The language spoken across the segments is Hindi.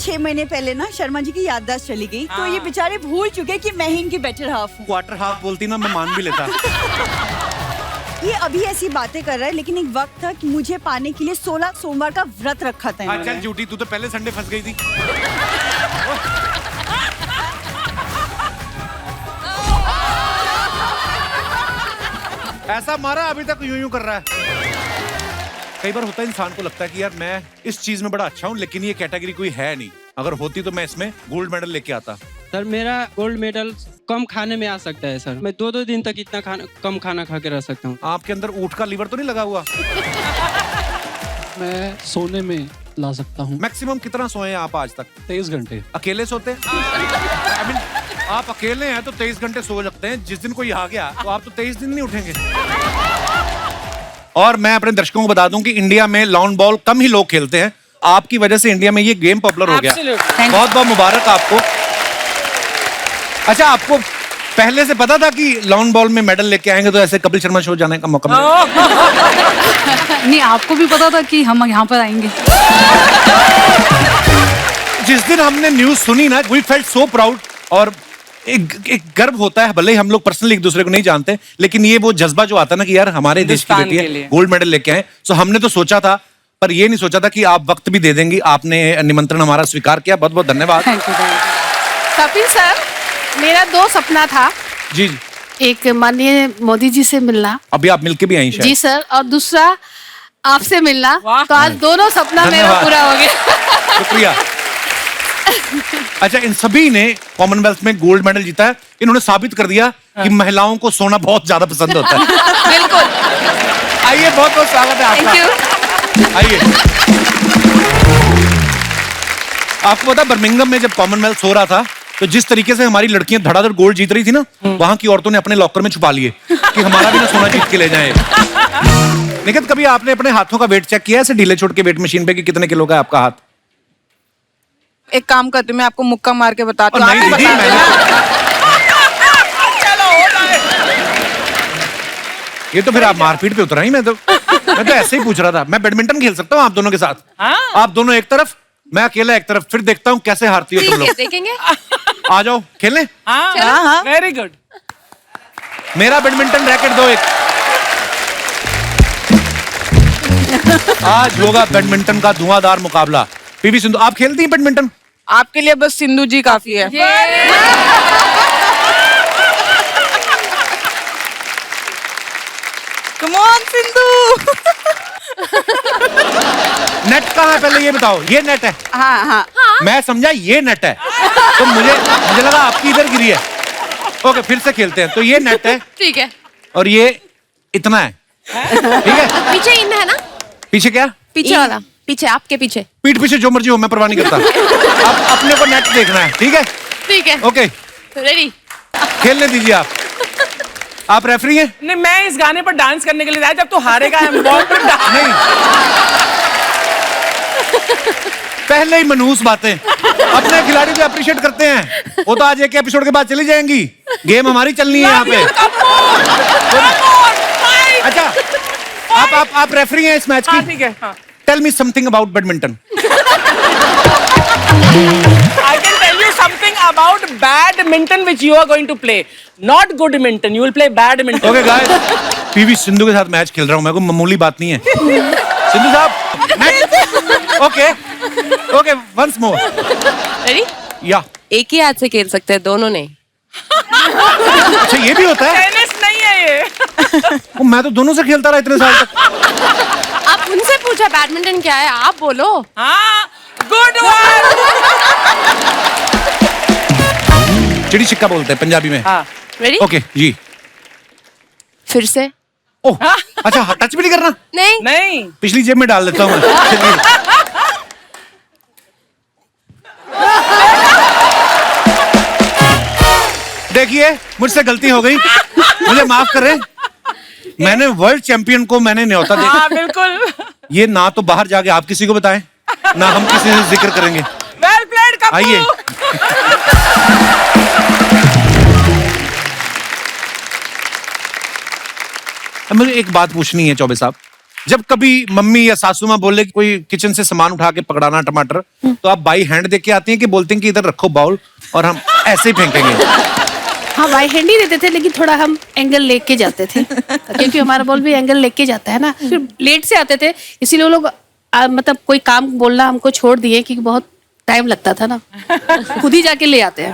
6 महीने पहले ना शर्मा जी की याददाश्त चली गई, तो ये बेचारे भूल चुके कि मैं ही इनकी बेटर हाफ हूँ। क्वार्टर हाफ बोलती ना, मैं मान भी लेता। ये अभी ऐसी बातें कर रहा है, लेकिन एक वक्त था कि मुझे पाने के लिए 16 सोमवार का व्रत रखा था इन्होंने। चल झूठी, तू तो पहले संडे फंस गई थी। ऐसा मारा अभी तक यूं यूं कर रहा है। कई बार होता है इंसान को लगता है कि यार मैं इस चीज में बड़ा अच्छा हूँ, लेकिन ये कैटेगरी कोई है नहीं। अगर होती तो मैं इसमें गोल्ड मेडल लेके आता। सर मेरा गोल्ड मेडल कम खाने में आ सकता है सर। मैं 2-2 दिन तक इतना कम खाना खा के रह सकता हूँ। आपके अंदर ऊँट का लीवर तो नहीं लगा हुआ? मैं सोने में ला सकता हूँ। मैक्सिमम कितना सोए हैं आप आज तक? 23 घंटे। अकेले सोते हैं? I mean, आप अकेले हैं तो 23 घंटे सो सकते हैं। जिस दिन कोई आ गया तो आप तो 23 दिन नहीं उठेंगे। और मैं अपने दर्शकों को बता दूं कि इंडिया में लॉन बॉल कम ही लोग खेलते हैं। आपकी वजह से इंडिया में ये गेम पॉपुलर हो गया। बहुत बहुत मुबारक आपको। अच्छा, आपको पहले से पता था कि लॉन बॉल में मेडल लेके आएंगे तो ऐसे कपिल शर्मा शो जाने का मौका मिलेगा? नहीं, आपको भी पता था कि हम यहाँ पर आएंगे। जिस दिन हमने न्यूज सुनी ना, वी फेल्ट सो प्राउड। और एक गर्व होता है, भले ही हम लोग पर्सनली एक दूसरे को नहीं जानते, लेकिन ये वो जज्बा जो आता है ना कि यार हमारे देश की बेटी है, गोल्ड मेडल लेके आए। सो हमने तो सोचा था, पर ये नहीं सोचा था कि आप वक्त भी दे देंगी। आपने निमंत्रण हमारा स्वीकार किया, बहुत बहुत धन्यवाद। कपिल सर, मेरा 2 सपना था। जी जी। एक माननीय मोदी जी से मिलना। अभी आप मिलके भी आई शायद। जी सर, और दूसरा आपसे मिलना। तो आज दोनों सपना मेरा पूरा हो गया। शुक्रिया। अच्छा, इन सभी ने कॉमनवेल्थ में गोल्ड मेडल जीता है। इन्होंने साबित कर दिया कि महिलाओं को सोना बहुत ज्यादा पसंद होता है। बिल्कुल। आइए, बहुत बहुत स्वागत है आपका। Thank you. आइए। आपको पता, बर्मिंघम में जब कॉमनवेल्थ हो रहा था तो जिस तरीके से हमारी लड़कियां धड़ाधड़ गोल्ड जीत रही थी ना, वहां की औरतों ने अपने लॉकर में छुपा लिए कि हमारा भी ना सोना जीत के ले जाए। लेकिन कभी आपने अपने हाथों का वेट चेक किया ऐसे ढीले छोड़ के वेट मशीन पे कि कितने किलो का है आपका हाथ? एक काम करती हूँ, मैं आपको मुक्का मार के बताती हूँ। नहीं दीदी, ये तो फिर आप मारपीट पे उतरा ही। मैं तो ऐसे ही पूछ रहा था। मैं बैडमिंटन खेल सकता हूँ आप दोनों के साथ। आप दोनों एक तरफ, मैं अकेला एक तरफ, फिर देखता हूँ कैसे हारती हो तुम लोग। देखेंगे। आ जाओ खेलने। Very good. मेरा बैडमिंटन रैकेट दो एक। आज होगा बैडमिंटन का धुआंधार मुकाबला। पीवी सिंधु, आप खेलती हैं बैडमिंटन? आपके लिए बस सिंधु जी काफी है। Come on Sindhu. नेट कहाँ है पहले ये बताओ? ये नेट है? हाँ हाँ। मैं समझा ये नेट है, तो मुझे लगा आपकी इधर गिरी है। ओके, फिर से खेलते हैं। तो ये नेट है, ठीक है। और ये इतना है, ठीक है? पीछे इन है ना? पीछे क्या? पीछे वाला, पीछे आपके पीछे। पीठ पीछे जो मर्जी हो, मैं परवाह नहीं करता। अब अपने को नेट देखना है, ठीक है? ठीक है। Okay, ready. खेलने दीजिए आप रेफरी हैं? नहीं, मैं इस गाने पर डांस करने के लिए आया। जब तू हारेगा नहीं, पहले ही मनहूस बातें। अपने खिलाड़ी को अप्रिशिएट करते हैं। वो तो आज एक एपिसोड के बाद चली जाएंगी। गेम हमारी चलनी है यहाँ पे। अच्छा, आप रेफरी हैं इस मैच की? ठीक है। Tell me something about badminton. I can tell you something about badminton which you are going to play. Not good minton. You will play badminton. Okay guys, PV Sindhu के साथ मैच खेल रहा हूँ मैं, कोई मामूली बात नहीं है। सिंधु साहब, ओके, वंस मोर। रेडी? या एक ही हाथ से खेल सकते हैं, दोनों ने। अच्छा, ये भी होता है? टेनिस नहीं है ये। मैं तो दोनों से खेलता रहा इतने साल तक। आप उनसे पूछा बैडमिंटन क्या है, आप बोलो। हाँ, गुड वन। चिड़ी छिक्का बोलते हैं पंजाबी में। हाँ। रेडी? ओके जी। फिर से। ओह, अच्छा, टच भी नहीं करना? नहीं नहीं। पिछली जेब में डाल देता हूँ मैं। देखिए, मुझसे गलती हो गई, मुझे माफ करें। मैंने वर्ल्ड चैंपियन को मैंने न्योता दिया। हाँ, बिल्कुल। ये ना तो बाहर जाके आप किसी को बताएं, ना हम किसी से जिक्र करेंगे। Well played Kappu. आइए। मुझे एक बात पूछनी है चौबे साहब, जब कभी मम्मी या सासू माँ बोले कि कोई किचन से सामान उठा के पकड़ाना टमाटर, तो आप बाई हैंड देके आती हैं कि बोलते हैं कि इधर रखो बाउल और हम ऐसे ही फेंकेंगे? हाँ बाई हैंड ही देते थे, लेकिन थोड़ा हम एंगल लेके जाते थे क्योंकि हमारा बॉल भी एंगल लेके जाता है ना। फिर लेट से आते थे, इसीलिए वो लोग मतलब कोई काम बोलना हमको छोड़ दिए क्योंकि बहुत टाइम लगता था ना, खुद ही जाके ले आते हैं।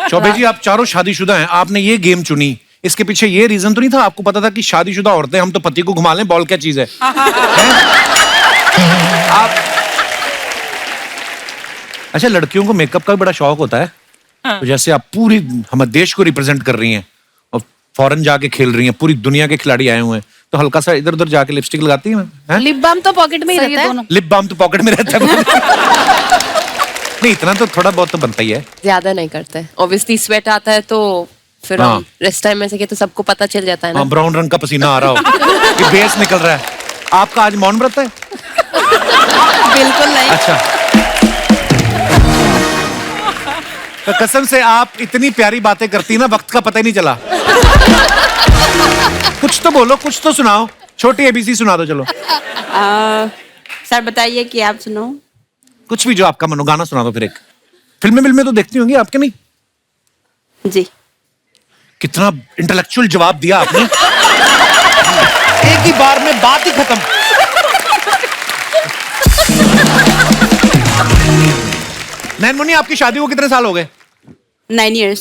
चौबे जी, आप चारों शादीशुदा हैं, आपने ये गेम चुनी, इसके पीछे ये रीजन तो नहीं था? आपको पता था कि शादीशुदा औरतें हम तो पति को घुमा लें, बॉल क्या चीज है? आप अच्छा, लड़कियों को मेकअप का भी बड़ा शौक होता है। तो जैसे आप पूरी हमारे देश को रिप्रेजेंट कर रही हैं और फॉरेन जाके खेल रही हैं, पूरी दुनिया के खिलाड़ी आए हुए हैं, तो हल्का सा इधर उधर जाके लिपस्टिक लगाती हैं? लिप बाम तो पॉकेट में ही रहता है। लिप बाम तो पॉकेट में रहता है। नहीं, इतना तो थोड़ा बहुत तो बनता ही है। ज्यादा नहीं करते, ऑब्वियसली स्वेट आता है तो फिर हम रेस्ट टाइम में से तो सबको पता चल जाता है ना। ब्राउन रंग का पसीना आ रहा हो कि बेस निकल रहा है। आपका आज मौन व्रत है? बिल्कुल नहीं। अच्छा, तो कसम से आप इतनी प्यारी बातें करती ना, वक्त का पता ही नहीं चला। कुछ तो बोलो, कुछ तो सुनाओ, छोटी एबीसी सुना दो। चलो सर बताइए कि आप सुनो कुछ भी जो आपका मनो, गाना सुना दो फिर एक। फिल्में तो देखती होंगी आपके? नहीं जी। कितना इंटेलेक्चुअल जवाब दिया आपने। एक ही बार में बात ही खत्म। नैनमुनी, आपकी शादी को कितने साल हो गए? 9 years।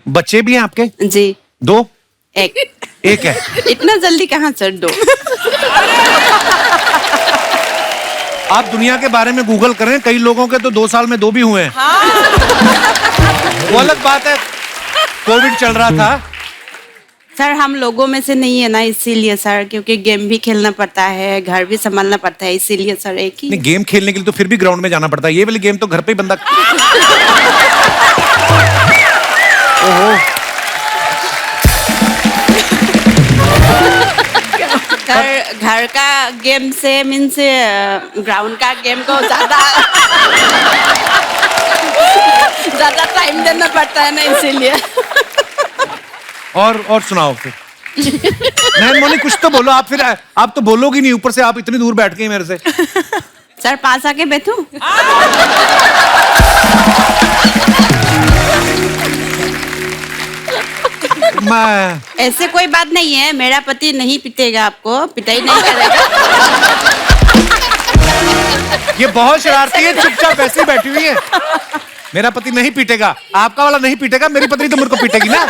बच्चे भी हैं आपके? जी। 2? एक है। इतना जल्दी कहाँ सर? 2। आप दुनिया के बारे में गूगल करें, कई लोगों के तो 2 साल में 2 भी हुए हैं। वो अलग बात है, कोविड चल रहा था। सर हम लोगों में से नहीं है ना, इसीलिए सर, क्योंकि गेम भी खेलना पड़ता है, घर भी संभालना पड़ता है, इसीलिए सर एक ही। नहीं, गेम खेलने के लिए तो फिर भी ग्राउंड में जाना पड़ता है, ये वाली गेम तो घर पे ही बंदा। ओहो। घर का गेम से मीन्स ग्राउंड का गेम को ज्यादा टाइम देना पड़ता है ना, इसीलिए। और सुनाओ फिर। नैनमुनी कुछ तो बोलो आप। फिर आप तो बोलोगी नहीं, ऊपर से आप इतनी दूर बैठ गई मेरे से। सर पास आके बैठूं? मैं ऐसे कोई बात नहीं है, मेरा पति नहीं पीटेगा आपको, पिटाई नहीं करेगा। ये बहुत शरारती है, चुपचाप ऐसे ही बैठी हुई है। मेरा पति नहीं पीटेगा, आपका वाला नहीं पीटेगा, मेरी पत्नी तो मेरे को पीटेगी ना।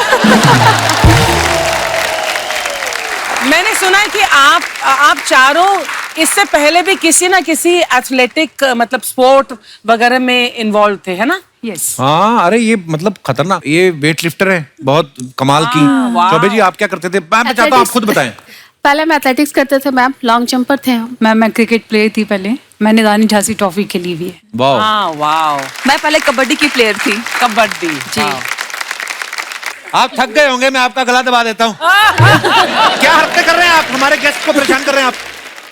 मैंने सुना है कि आप चारों इससे पहले भी किसी ना किसी एथलेटिक मतलब स्पोर्ट वगैरह में इन्वॉल्व थे, है ना? यस। हाँ, अरे ये मतलब खतरनाक, ये वेट लिफ्टर है, बहुत कमाल की। चौबे जी, आप क्या करते थे? मैं चाहता हूँ आप खुद बताएं। पहले मैं एथलेटिक्स करते थे मैम, लॉन्ग जंपर थे हम। मैं क्रिकेट प्लेयर थी पहले, मैंने रानी झांसी ट्रॉफी खेली हुई है। वाह। वाह। मैं पहले कबड्डी की प्लेयर थी। कबड्डी जी। आप थक गए होंगे, मैं आपका गला दबा देता हूँ। क्या हरकतें कर रहे हैं आप? हमारे गेस्ट को परेशान कर रहे हैं आप।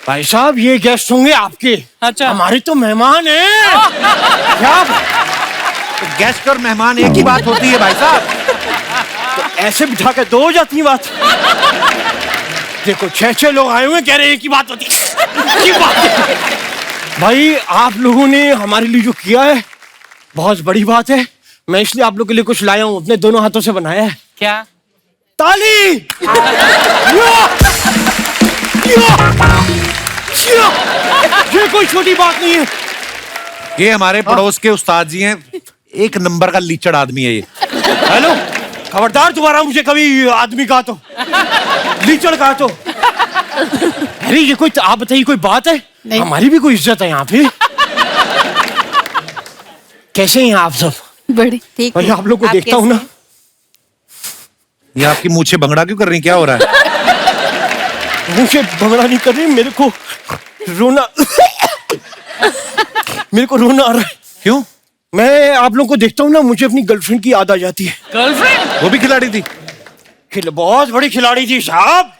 भाई साहब, ये गेस्ट होंगे आपके? अच्छा। हमारे तो मेहमान हैं। क्या? तो गेस्ट और मेहमान एक ही बात होती है भाई साहब। तो ऐसे बिठा के 2 हो जाती बात। देखो 6 लोग आए हुए, कह रहे हैं एक ही बात होती है। भाई आप लोगों ने हमारे लिए जो किया है बहुत बड़ी बात है। मैं इसलिए आप लोगों के लिए कुछ लाया हूँ, अपने दोनों हाथों से बनाया है। क्या? ताली। ये कोई छोटी बात नहीं है। ये हमारे पड़ोस के उस्ताद जी हैं, एक नंबर का लीचड़ आदमी है ये। हेलो, खबरदार दोबारा मुझे कभी आदमी कहा तो, लीचड़ कहा तो। अरे ये कोई, आप बताइए कोई बात है? हमारी भी कोई इज्जत है यहाँ पे। कैसे हैं आप सब? बड़ी ठीक भाई आप लोग को देखता हूँ ना। ये आपकी मूछें बंगड़ा क्यों कर रही, क्या हो रहा है? मुझे भंगड़ा नहीं कर रही, मेरे को रोना आ रहा है। क्यों? मैं आप लोग को देखता हूँ ना, मुझे अपनी गर्लफ्रेंड की याद आ जाती है। गर्लफ्रेंड? वो भी खिलाड़ी थी? बहुत बड़ी खिलाड़ी थी साहब।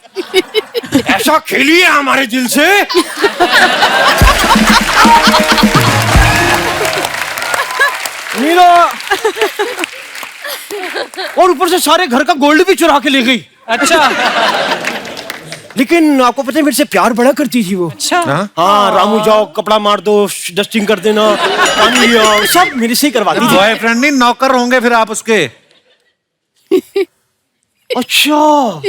ऐसा खेली है हमारे दिल से। मीरा, और ऊपर से सारे घर का गोल्ड भी चुरा के ले गई। अच्छा। लेकिन आपको पता है मेरे से प्यार बड़ा करती थी वो। अच्छा। हाँ, रामू जाओ कपड़ा मार दो, डस्टिंग कर देना, पानी ले आओ, सब मेरे से ही करवाती थी। बॉयफ्रेंड नहीं, नौकर होंगे फिर आप उसके। अच्छा,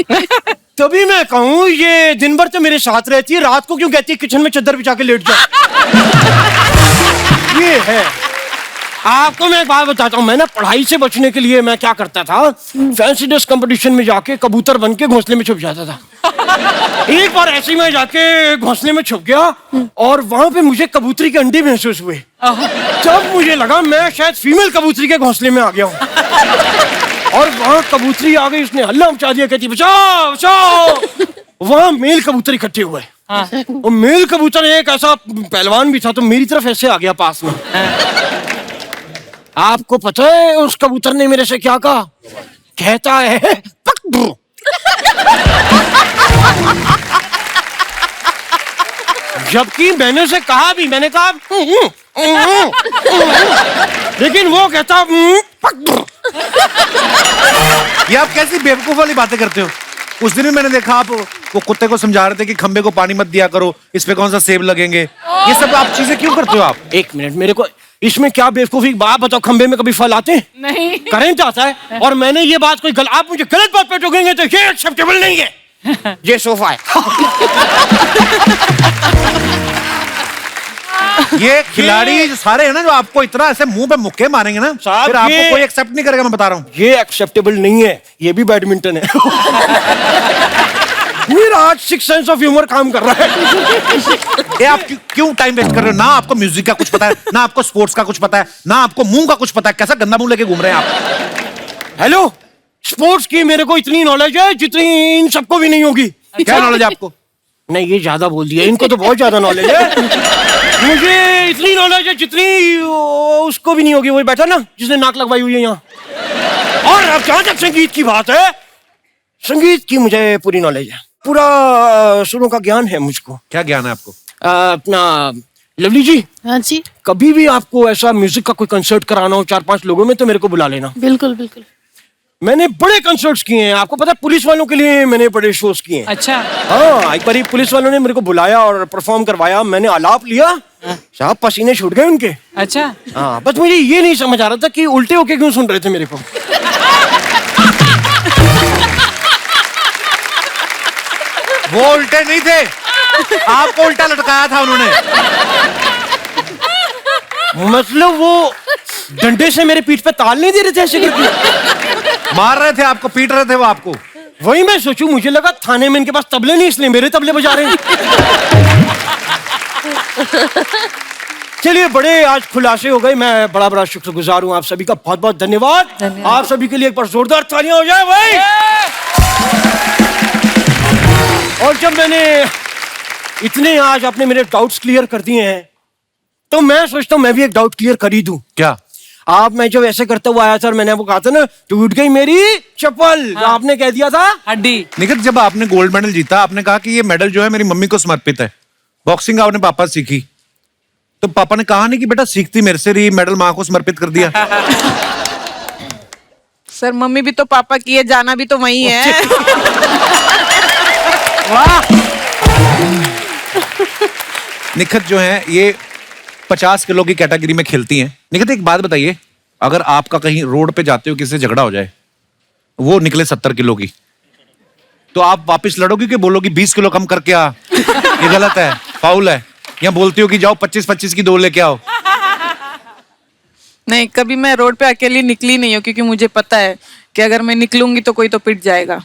तभी मैं कहूँ ये दिन भर तो मेरे साथ रहती है, रात को क्यों कहती है किचन में चादर बिछा के लेट जाओ। ये है। आपको मैं एक बात बताता हूँ, मैं ना पढ़ाई से बचने के लिए मैं क्या करता था, फैंसी ड्रेस कंपटीशन में जाके कबूतर बन के घोंसले में छुप जाता था। एक बार ऐसे ही मैं जाके घोंसले में छुप गया और वहां पे मुझे कबूतरी के अंडे महसूस हुए। तब मुझे लगा मैं शायद फीमेल कबूतरी के घोंसले में आ गया हूँ। और वहां कबूतरी आ गई, उसने हल्ला मचा दिया, कहती बचाओ बचाओ। वहां मेल कबूतर इकट्ठे हुए। और मेल कबूतर एक ऐसा पहलवान भी था, तो मेरी तरफ ऐसे आ गया पास में। आपको पता है उस कबूतर ने मेरे से क्या कहा? कहता है पकड़। जबकि मैंने उसे कहा भी, मैंने कहा लेकिन वो कहता पकड़। ये आप कैसी बेवकूफ वाली बातें करते हो? उस दिन भी मैंने देखा आप वो कुत्ते को समझा रहे थे कि खंबे को पानी मत दिया करो, इस पे कौन सा सेब लगेंगे। ये सब आप चीजें क्यों करते हो आप? एक मिनट, मेरे को इसमें क्या बेवकूफी बात बताओ, खंबे में कभी फल आते हैं? नहीं। करंट आता है। और मैंने ये बात कोई आप मुझे गलत बात पे टोकेंगे तो ये एक्सेप्टेबल नहीं है। ये सोफा है। ये खिलाड़ी जो सारे हैं ना, जो आपको इतना ऐसे मुंह पे मुक्के मारेंगे ना, साहब, फिर आपको ये- कोई एक्सेप्ट नहीं करेगा, मैं बता रहा हूँ। ये एक्सेप्टेबल नहीं है, ये भी बैडमिंटन है। मेरा आज सिक्स सेंस ऑफ ह्यूमर काम कर रहा है। ये आप क्यों टाइम वेस्ट कर रहे हो? ना आपको म्यूजिक का कुछ पता है, ना आपको स्पोर्ट्स का कुछ पता है, ना आपको मुंह का कुछ पता है। कैसा गंदा मुंह लेके घूम रहे हैं आप? हेलो, स्पोर्ट्स की मेरे को इतनी नॉलेज है जितनी इन सबको भी नहीं होगी। क्या नॉलेज है आपको? नहीं, ये ज्यादा बोल दिया, इनको तो बहुत ज्यादा नॉलेज है। मुझे इतनी नॉलेज है जितनी उसको भी नहीं होगी, वही बैठा ना जिसने नाक लगवाई हुई है यहाँ। और अब जहां तक संगीत की बात है, संगीत की मुझे पूरी नॉलेज है, पूरा सुरों का ज्ञान है मुझको। क्या ज्ञान है आपको? अपना लवली जी, हाँ जी, कभी भी आपको ऐसा म्यूजिक का कोई कंसर्ट कराना हो 4-5 लोगों में, तो मेरे को बुला लेना। बिल्कुल बिल्कुल। मैंने बड़े कंसर्ट्स किए हैं, आपको पता है, पुलिस वालों के लिए मैंने बड़े शोज किए हैं। अच्छा। हाँ, एक बार पुलिस वालों ने मेरे को बुलाया और परफॉर्म करवाया, मैंने आलाप लिया, साहब पसीने छूट गए उनके। अच्छा। हाँ, बस मुझे ये नहीं समझ आ रहा था कि उल्टे होके क्यों सुन रहे थे मेरे को। वो उल्टे नहीं थे, आपको उल्टा लटकाया था उन्होंने। मतलब वो डंडे से मेरे पीठ पे ताल नहीं दे रहे थे ऐसे करके? मार रहे थे आपको, पीट रहे थे वो आपको। वही मैं सोचूं, मुझे लगा थाने में इनके पास तबले नहीं, इसलिए मेरे तबले बजा रहे हैं। चलिए, बड़े आज खुलासे हो गए, मैं बड़ा बड़ा शुक्रगुजार हूँ आप सभी का, बहुत बहुत धन्यवाद। आप सभी के लिए एक बार जोरदार तालियां हो जाए भाई। और जब मैंने इतने आज आपने मेरे डाउट्स क्लियर कर दिए हैं, तो मैं सोचता हूँ मैं भी एक डाउट क्लियर कर ही दूं। क्या? आप, मैं जब ऐसे करता हुआ आया था और मैंने आपको कहा था ना, टूट गई मेरी चप्पल, तो आपने कह दिया था हड्डी। निखिल, जब आपने गोल्ड मेडल जीता, आपने कहा कि ये मेडल जो है मेरी मम्मी को समर्पित है। बॉक्सिंग आपने पापा से सीखी, तो पापा ने कहा नहीं कि बेटा सीखती मेरे से रही, मेडल माँ को समर्पित कर दिया? सर मम्मी भी तो पापा की है, जाना भी तो वही है। निखिल जो है ये 50 किलो की कैटेगरी में खेलती हैं। निखिल, एक बात बताइए, अगर आपका कहीं रोड पे जाते हो किसी से झगड़ा हो जाए, वो निकले 70 किलो की, तो आप वापस लड़ोगे कि बोलोगी 20 किलो कम करके आ, ये गलत है, फाउल है, या बोलती हो कि जाओ 25-25 की 2 लेके आओ? नहीं, कभी मैं रोड पे अकेली निकली नहीं हूँ, क्योंकि मुझे पता है कि अगर मैं निकलूंगी तो कोई तो पिट जाएगा।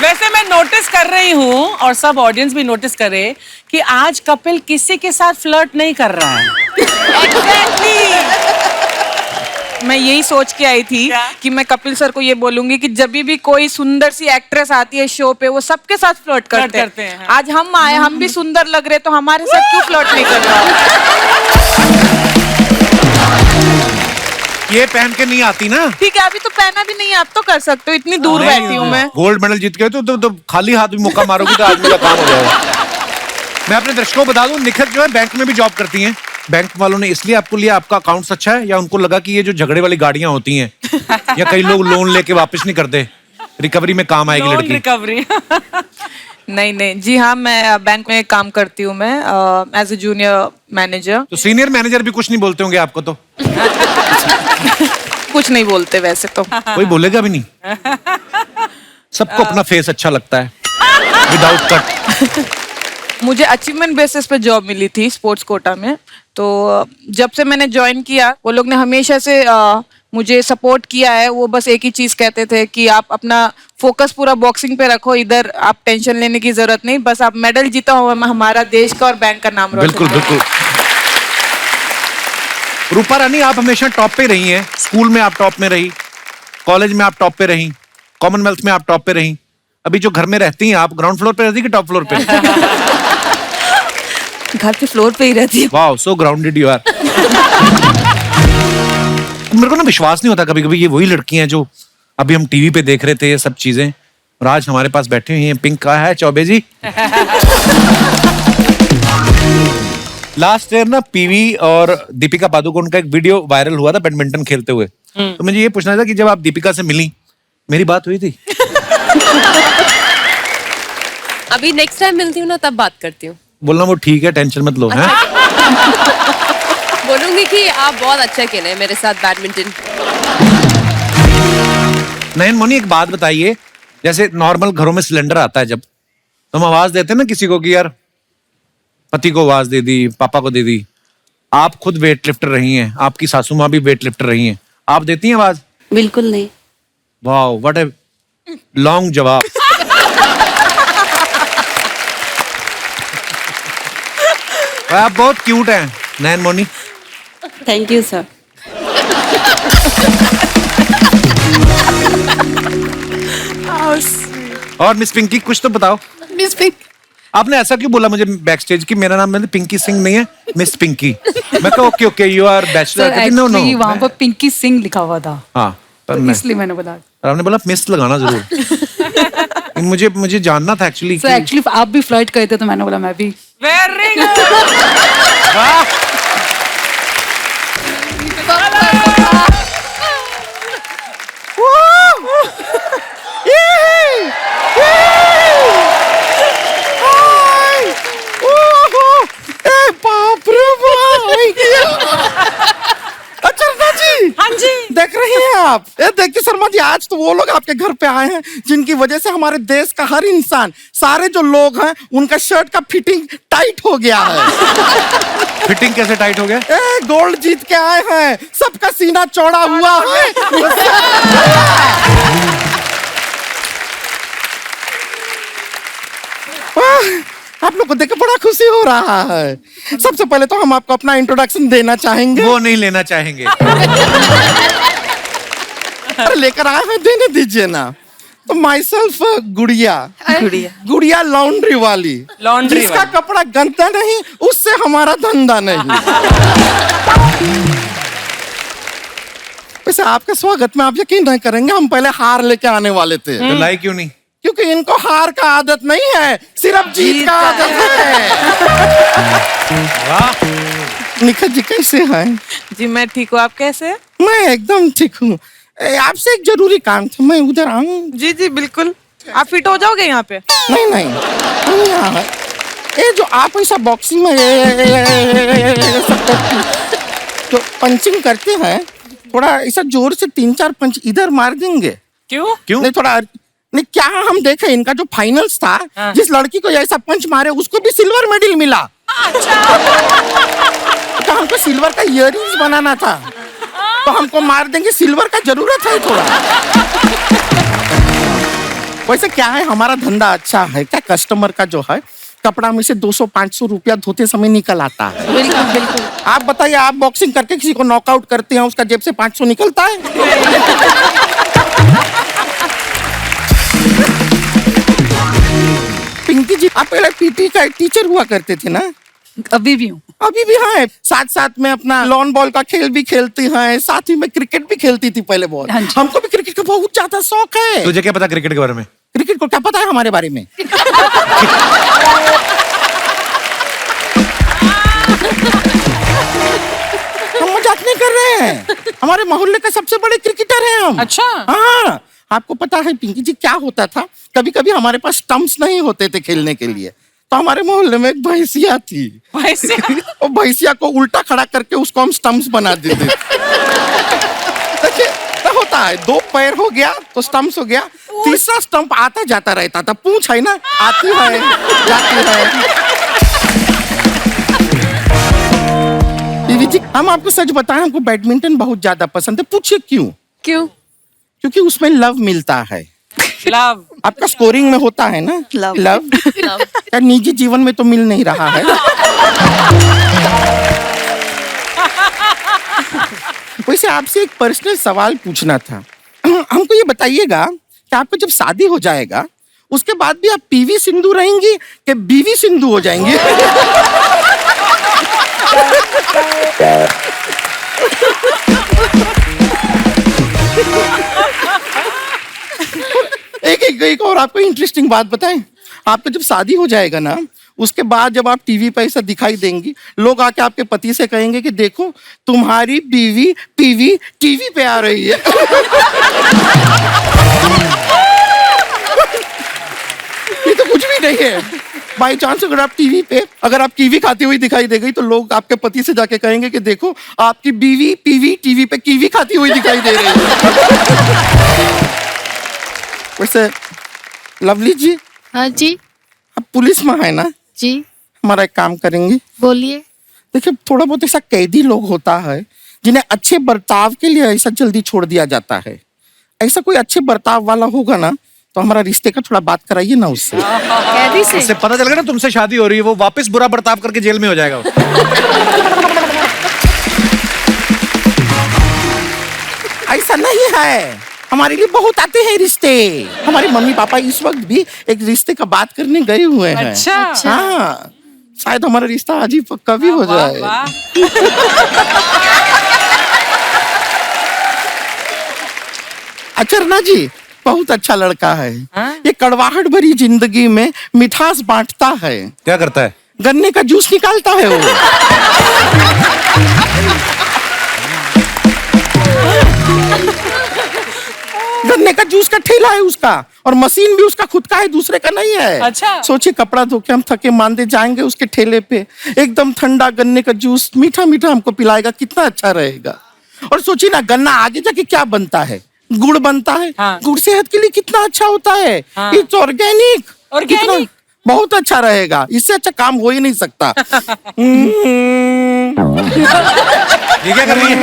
वैसे मैं नोटिस कर रही हूँ और सब ऑडियंस भी नोटिस करे कि आज कपिल किसी के साथ फ्लर्ट नहीं कर रहा है। मैं यही सोच के आई थी कि मैं कपिल सर को ये बोलूंगी कि जब भी कोई सुंदर सी एक्ट्रेस आती है शो पे, वो सबके साथ फ्लर्ट करते हैं। हाँ। आज हम आए, हम भी सुंदर लग रहे, तो हमारे साथ क्यों फ्लर्ट नहीं कर रहा? ये पहन के नहीं आती ना। ठीक है, अभी तो पहना भी नहीं है, आप तो कर सकते हो, इतनी दूर बैठी हूँ मैं। गोल्ड मेडल जीत गए तो खाली हाथ भी मौका मारोगी तो आदमी का काम हो जाएगा। मैं अपने दर्शकों को बता दूं, निखिल जो है बैंक में भी जॉब करती हैं, बैंक वालों ने इसलिए आपको लिया, आपका अकाउंट अच्छा है, या उनको लगा कि ये जो झगड़े वाली गाड़ियां होती हैं या कई लोग लोन लेके वापस नहीं करते, रिकवरी में काम आएगी लड़की? रिकवरी। नहीं नहीं जी हाँ, मैं बैंक में काम करती हूँ, मैं एज ए जूनियर मैनेजर। तो सीनियर मैनेजर भी कुछ नहीं बोलते होंगे आपको तो? कुछ नहीं बोलते वैसे तो। कोई बोलेगा भी नहीं, सबको अपना फेस अच्छा लगता है विदाउट कट। मुझे अचीवमेंट बेसिस पे जॉब मिली थी स्पोर्ट्स कोटा में, तो जब से मैंने ज्वाइन किया वो लोग ने हमेशा से मुझे सपोर्ट किया है। वो बस एक ही चीज कहते थे कि आप अपना फोकस पूरा बॉक्सिंग पे रखो, इधर आप टेंशन लेने की जरूरत नहीं, बस आप मेडल जीता हो, हमारा देश का और बैंक का नाम रोशन। बिल्कुल बिल्कुल। रूपा रानी, आप हमेशा टॉप पे रही हैं। स्कूल में आप टॉप में रही, कॉलेज में आप टॉप पे रही, कॉमनवेल्थ में आप टॉप पे रही। अभी जो घर में रहती हैं आप, ग्राउंड फ्लोर पे रहती कि टॉप फ्लोर पे? घर के फ्लोर पे ही रहती है। Wow, so grounded you are. मेरे को ना विश्वास नहीं होता कभी कभी, ये वही लड़की हैं जो अभी हम टीवी पे देख रहे थे ये सब चीजें, और आज हमारे पास बैठे हुए हैं। पिंक कहाँ है चौबे जी? लास्ट ईयर ना पीवी और दीपिका पादुकोण का एक वीडियो वायरल हुआ था बैडमिंटन खेलते हुए। तो मुझे ये पूछना था कि जब आप दीपिका से मिली, मेरी बात हुई थी? अभी नेक्स्ट टाइम मिलती हूँ ना तब बात करती हूँ। बोलना वो ठीक है, टेंशन मत लो। हैं? बोलूंगी कि आप बहुत अच्छा खेले मेरे साथ बैडमिंटन। नयन मोनी, एक बात बताइए, जैसे नॉर्मल घरों में सिलेंडर आता है जब, तो हम आवाज देते हैं ना किसी को कि यार पति को आवाज दे दी, पापा को दे दी। आप खुद वेट लिफ्टर रही हैं, आपकी सासू माँ भी वेट लिफ्टर रही हैं, आप देती हैं आवाज? बिल्कुल नहीं। वाह, व्हाट ए लॉन्ग जवाब। आप बहुत क्यूट हैं Nayan Moni. Thank you sir. और मिस पिंकी, कुछ तो बताओ। मिस पिंक, आपने ऐसा क्यों बोला मुझे बैक स्टेज की मेरा नाम पिंकी सिंह नहीं है, मिस पिंकी? मैं कहा okay okay, you are bachelor. No no, वहाँ पर पिंकी सिंह लिखा हुआ था, हाँ, पर तो मैं, इसलिए मैंने बोला। और आपने बोला मिस लगाना जरूर। मुझे जानना था एक्चुअली। सर एक्चुअली आप भी फ्लर्ट करे थे तो मैंने बोला मैं भी। Very good. हाँ जी, देख रही हैं आप? ये देखिए शर्मा जी, आज तो वो लोग आपके घर पे आए हैं जिनकी वजह से हमारे देश का हर इंसान, सारे जो लोग हैं, उनका शर्ट का फिटिंग टाइट हो गया है। फिटिंग कैसे टाइट हो गया? ए, गोल्ड जीत के आए हैं, सबका सीना चौड़ा हुआ है। आप लोग को देख के बड़ा खुशी हो रहा है। सबसे पहले तो हम आपको अपना इंट्रोडक्शन देना चाहेंगे। वो नहीं लेना चाहेंगे। अरे लेकर आए हैं, देने दीजिए ना। तो माई सेल्फ गुड़िया। गुड़िया लॉन्ड्री वाली, लॉन्ड्री जिसका कपड़ा गंदा नहीं उससे हमारा धंधा नहीं। वैसे आपके स्वागत में आप यकीन नहीं करेंगे, हम पहले हार लेके आने वाले थे। तो लाई क्यों नहीं? क्योंकि इनको हार का आदत नहीं है, सिर्फ जीत का आदत है। वाह। निखत जी कैसे हैं? जी मैं ठीक हूँ, आप कैसे हैं? मैं एकदम ठीक हूँ। आपसे एक जरूरी काम था, मैं उधर आऊँ? जी जी बिल्कुल, आप फिट हो जाओगे यहाँ पे? नहीं नहीं, यहाँ है। ये जो आप ऐसा बॉक्सिंग में जो पंचिंग करते हैं, थोड़ा ऐसा जोर से 3-4 पंच इधर मार देंगे? क्यों? क्यों? नहीं थोड़ा नहीं, क्या हम देखे इनका जो फाइनल्स था, जिस लड़की को ऐसा पंच मारे उसको भी सिल्वर मेडल मिला। तो हमको सिल्वर का इयररिंग्स बनाना था, तो हमको मार देंगे, सिल्वर का जरूरत है थोड़ा। वैसे क्या है, हमारा धंधा अच्छा है क्या? कस्टमर का जो है कपड़ा में से 200-500 रुपया धोते समय निकल आता है। बिल्कुल बिल्कुल। आप बताइए, आप बॉक्सिंग करके किसी को नॉकआउट करते हैं, उसका जेब से 500 निकलता है? पिंकी जी, आप पहले पीटी का टीचर हुआ करते थे ना? अभी भी हूँ। अभी भी है, साथ साथ में अपना लॉन बॉल का खेल भी खेलती हैं, साथ ही में क्रिकेट भी खेलती थी पहले बहुत। हाँ जी। हमको भी क्रिकेट का बहुत ज्यादा शौक है। तुझे क्या पता क्रिकेट के बारे में? क्रिकेट को क्या पता है हमारे बारे में? हैं, हमारे मोहल्ले का सबसे बड़े क्रिकेटर हैं हम। अच्छा। हाँ, आपको पता है पिंकी जी क्या होता था, कभी कभी हमारे पास स्टंप्स नहीं होते थे खेलने के लिए, तो हमारे मोहल्ले में एक भैंसिया थी। और भैंसिया को उल्टा खड़ा करके उसको हम स्टंप्स बना देते। देखिए क्या होता है, 2 पैर हो गया तो स्टंप्स हो गया, तीसरा स्टंप आता जाता रहता था। पूंछ है ना, आती है जाती है। बीवी जी, हम आपको सच बताएं, हमको बैडमिंटन बहुत ज्यादा पसंद है। पूछिए क्यों? क्यों? क्योंकि उसमें लव मिलता है। लव आपका स्कोरिंग में होता है ना लव। क्या निजी जीवन में तो मिल नहीं रहा है? वैसे आपसे एक पर्सनल सवाल पूछना था। हमको ये बताइएगा कि आपको जब शादी हो जाएगा उसके बाद भी आप पीवी सिंधु रहेंगी कि बीवी सिंधु हो जाएंगी? एक और आपको इंटरेस्टिंग बात बताएं, आपको जब शादी हो जाएगा ना उसके बाद जब आप टीवी पे ऐसा दिखाई देंगी, लोग आके आपके पति से कहेंगे कि देखो तुम्हारी बीवी पीवी टीवी पे आ रही है। ये तो कुछ भी नहीं है। बाई चांस अगर आप कीवी खाती हुई दिखाई दे गई तो लोग आपके पति से जाके कहेंगे कि देखो आपकी बीवी पीवी टीवी पे कीवी खाती हुई दिखाई दे रही है। वैसे लवली जी। हाँ जी। अब पुलिस में है ना जी। हमारा एक काम करेंगे। बोलिए। देखिए थोड़ा बहुत ऐसा कैदी लोग होता है जिन्हें अच्छे बर्ताव के लिए ऐसा जल्दी छोड़ दिया जाता है। ऐसा कोई अच्छे बर्ताव वाला होगा ना तो हमारा रिश्ते का थोड़ा बात कराइए ना उससे। कैदी से? उससे पता चल गया ना तुमसे शादी हो रही है, वो वापस बुरा बर्ताव करके जेल में हो जाएगा। ऐसा नहीं है, हमारे लिए बहुत आते हैं रिश्ते। हमारे मम्मी पापा इस वक्त भी एक रिश्ते का बात करने गए हुए हैं। अच्छा। हाँ, शायद हमारा रिश्ता आज ही पक्का भी हो जाए। अचरना जी बहुत अच्छा लड़का है। ये कड़वाहट भरी जिंदगी में मिठास बांटता है। क्या करता है? गन्ने का जूस निकालता है वो। गन्ने का जूस का ठेला है उसका, और मशीन भी उसका खुद का है, दूसरे का नहीं है। अच्छा। सोचिए कपड़ा धो के हम थके मांदे जाएंगे उसके ठेले पे, एकदम ठंडा गन्ने का जूस मीठा मीठा हमको पिलाएगा, कितना अच्छा रहेगा। और सोचिए ना गन्ना आगे जाके क्या बनता है, गुड़ बनता है। हाँ। गुड़ सेहत के लिए कितना अच्छा होता है। हाँ। It's organic. ऑर्गेनिक बहुत अच्छा रहेगा, इससे अच्छा काम हो ही नहीं सकता। ये क्या कर रही है?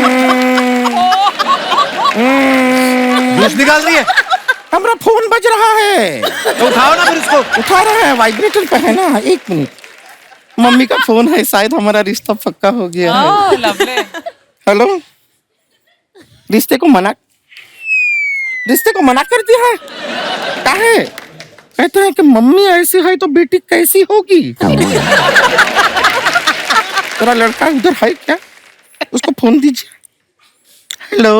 जूस निकाल रही है? हमारा फोन बज रहा है। तो उठाओ ना फिर उसको। उठा रहे हैं, वाइब्रेटर पे है ना। 1 मिनट, मम्मी का फोन है, शायद हमारा रिश्ता पक्का हो गया है। हेलो, रिश्ते को मना कर दिया है। काहे? कहते हैं कि मम्मी ऐसी है तो बेटी कैसी होगी। तेरा लड़का उधर है क्या? उसको फोन दीजिए। हेलो,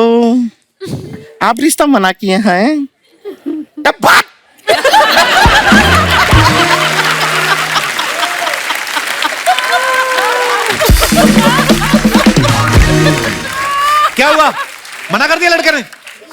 आप रिश्ता मना किए हैं? क्या हुआ? मना कर दिया लड़के ने?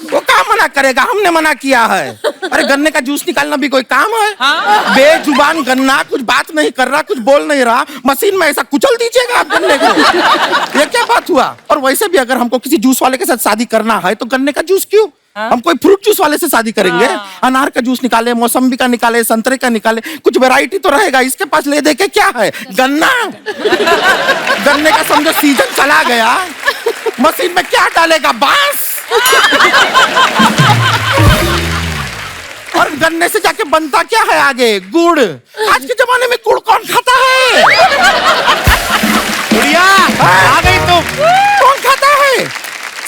वो काम मना करेगा, हमने मना किया है। अरे गन्ने का जूस निकालना भी कोई काम है? हाँ? बेजुबान गन्ना कुछ बात नहीं कर रहा, कुछ बोल नहीं रहा, मशीन में ऐसा कुचल दीजिएगा आप गन्ने को। ये क्या बात हुआ? और वैसे भी अगर हमको किसी जूस वाले के साथ शादी करना है तो गन्ने का जूस क्यों? हम कोई फ्रूट जूस वाले से शादी करेंगे। अनार का जूस निकाले, मौसम्बी का निकाले, संतरे का निकाले, कुछ वैरायटी तो रहेगा। इसके पास ले दे के क्या है, गन्ना। गन्ने का समझो सीजन चला गया, मशीन में क्या डालेगा, बांस। और गन्ने से जाके बनता क्या है आगे, गुड़। आज के जमाने में गुड़ कौन खाता है? गुड़िया आ गई तुम। कौन खाता है?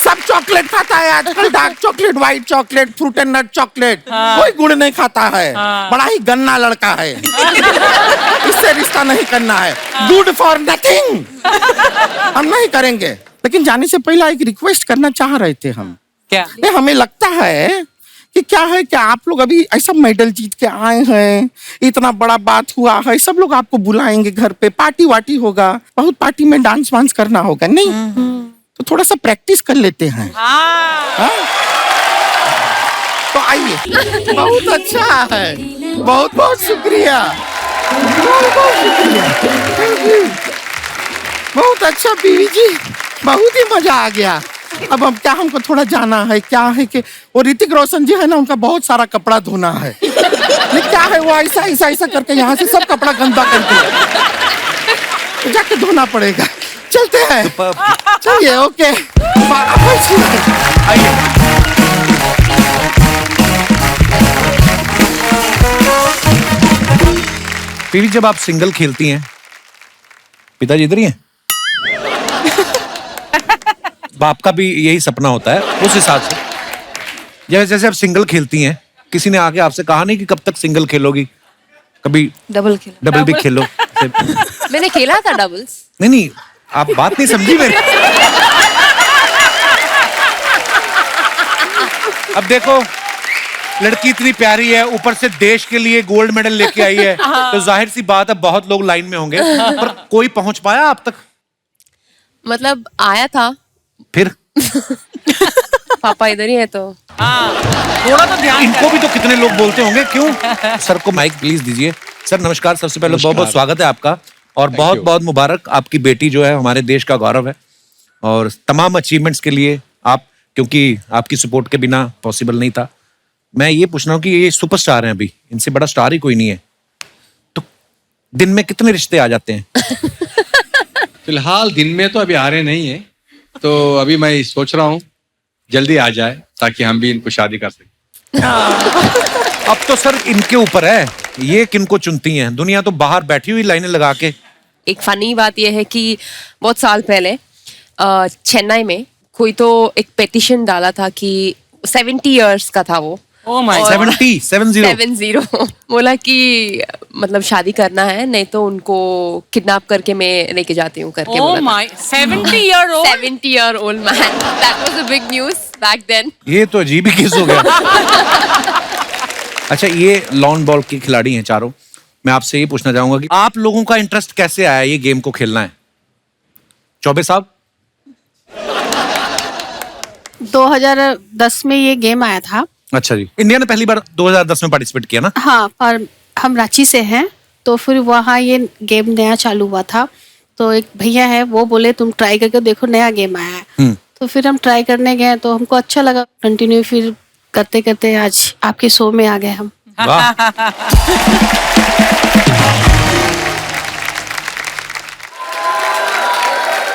सब चॉकलेट खाता है आजकल, dark chocolate, white chocolate, fruit and nut chocolate. कोई गुड़ नहीं खाता है। बड़ा ही गन्ना लड़का है। इससे रिश्ता नहीं करना है। Good for nothing. हम नहीं करेंगे। लेकिन जाने से पहले एक रिक्वेस्ट करना चाह रहे थे हम। क्या? हमें लगता है कि क्या है कि आप लोग अभी ऐसा मेडल जीत के आए हैं, इतना बड़ा बात हुआ है, सब लोग आपको बुलाएंगे घर पे, पार्टी वार्टी होगा, बहुत पार्टी में डांस वांस करना होगा, नहीं? तो थोड़ा सा प्रैक्टिस कर लेते हैं। हाँ? तो आइए। बहुत अच्छा है, बहुत बहुत शुक्रिया, बहुत बहुत शुक्रिया। Thank you। बहुत अच्छा बीवी जी, बहुत ही मजा आ गया। अब हम क्या, हमको थोड़ा जाना है, क्या है कि वो ऋतिक रोशन जी है ना, उनका बहुत सारा कपड़ा धोना है। ये क्या है, वो ऐसा ऐसा ऐसा करके यहाँ से सब कपड़ा गंदा करके जाके धोना पड़ेगा। चलते हैं, चलिए, ओके। आइए। पीवी, जब आप सिंगल खेलती हैं, पिताजी इधर ही हैं? बाप का भी यही सपना होता है उस हिसाब से। जैसे जैसे आप सिंगल खेलती हैं, किसी ने आके आपसे कहा नहीं कि कब तक सिंगल खेलोगी, कभी डबल भी खेलो? मैंने खेला था डबल्स। नहीं, आप बात नहीं समझी मेरी। अब देखो, लड़की इतनी प्यारी है, ऊपर से देश के लिए गोल्ड मेडल लेके आई है, तो जाहिर सी बात है बहुत लोग लाइन में होंगे, पर कोई पहुंच पाया आप तक? मतलब आया था। फिर पापा इधर ही है तो थोड़ा तो ध्यान इनको भी तो कितने लोग बोलते होंगे। क्यों? सर को माइक प्लीज दीजिए। सर नमस्कार, सबसे पहले बहुत बहुत स्वागत है आपका, और बहुत बहुत मुबारक। आपकी बेटी जो है हमारे देश का गौरव है, और तमाम अचीवमेंट्स के लिए आप, क्योंकि आपकी सपोर्ट के बिना पॉसिबल नहीं था। मैं ये पूछ रहा हूँ कि ये सुपरस्टार हैं, अभी इनसे बड़ा स्टार ही कोई नहीं है, तो दिन में कितने रिश्ते आ जाते हैं? फिलहाल दिन में तो अभी आ रहे नहीं है, तो अभी मैं सोच रहा हूँ जल्दी आ जाए ताकि हम भी इनको शादी कर सकें। अब तो सर इनके ऊपर है, ये किनको चुनती हैं? दुनिया तो बाहर बैठी हुई लाइनें लगा के। एक फनी बात यह है कि बहुत साल पहले चेन्नई में कोई तो एक पेटिशन डाला था कि 70 इयर्स का था वो। Oh my God। 70 बोला कि मतलब शादी करना है, नहीं तो उनको किडनैप करके मैं लेके जाती हूँ करके। Oh my, 70-year-old 70-year-old man, that was a big news back then। ये तो अजीब ही केस हो गया। अच्छा, ये लॉन बॉल के खिलाड़ी हैं चारों। मैं आपसे ये पूछना चाहूंगा कि आप लोगों का इंटरेस्ट कैसे आया ये गेम को खेलना है? चौबे साहब? 2010 में ये गेम आया था। अच्छा जी, इंडिया ने पहली बार 2010 में पार्टिसिपेट किया ना? हाँ, और हम रांची से हैं, तो फिर वहाँ ये गेम नया चालू हुआ था, तो एक भैया है वो बोले तुम ट्राई करके देखो, नया गेम आया है। तो फिर हम ट्राई करने गए, तो हमको अच्छा लगा, कंटिन्यू फिर करते करते आज आपके शो में आ गए हम। वाह।